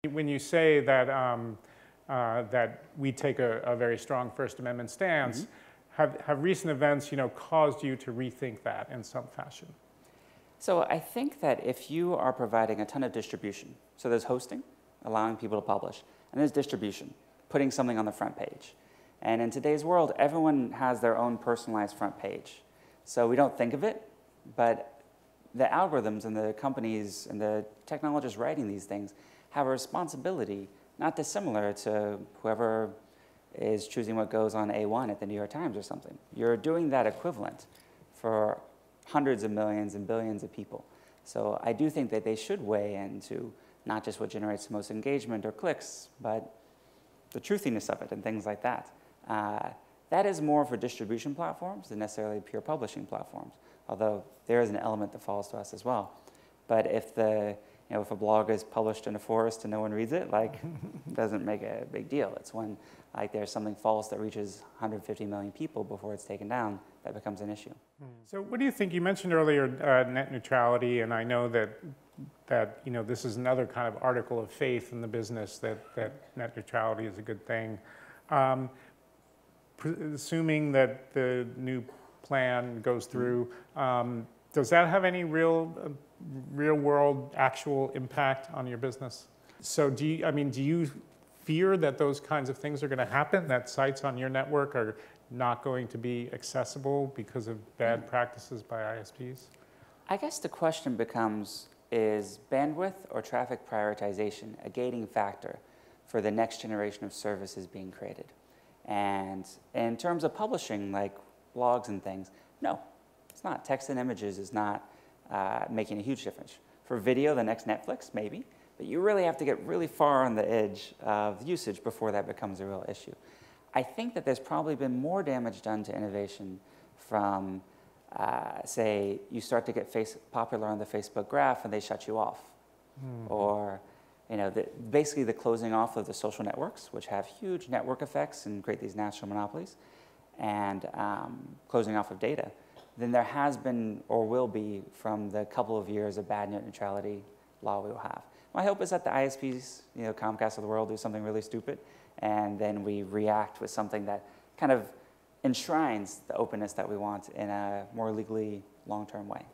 When you say that, that we take a very strong First Amendment stance, have recent events, caused you to rethink that in some fashion? So I think that if you are providing a ton of distribution, so there's hosting, allowing people to publish, and there's distribution, putting something on the front page. And in today's world, everyone has their own personalized front page. So we don't think of it, but the algorithms and the companies and the technologists writing these things have a responsibility not dissimilar to whoever is choosing what goes on A1 at the New York Times or something. You're doing that equivalent for hundreds of millions and billions of people. So I do think that they should weigh into not just what generates the most engagement or clicks, but the truthiness of it and things like that. That is more for distribution platforms than necessarily pure publishing platforms, although there is an element that falls to us as well. But if if a blog is published in a forest and no one reads it, it doesn't make a big deal. It's when there's something false that reaches 150 million people before it's taken down that becomes an issue. So what do you think? You mentioned earlier net neutrality, and I know that this is another kind of article of faith in the business that net neutrality is a good thing. Assuming that the new plan goes through, does that have any real world actual impact on your business? So do you fear that those kinds of things are going to happen, that sites on your network are not going to be accessible because of bad practices by ISPs? I guess the question becomes, is bandwidth or traffic prioritization a gating factor for the next generation of services being created? And in terms of publishing, like blogs and things, no, it's not. Text and images is not making a huge difference. For video, the next Netflix, maybe, but you really have to get really far on the edge of usage before that becomes a real issue. I think that there's probably been more damage done to innovation from, say, you start to get popular on the Facebook graph and they shut you off. Or basically the closing off of the social networks, which have huge network effects and create these national monopolies, and closing off of data, than there has been or will be from the couple of years of bad net neutrality law we will have. My hope is that the ISPs, Comcast of the world, do something really stupid, and then we react with something that kind of enshrines the openness that we want in a more legally long-term way.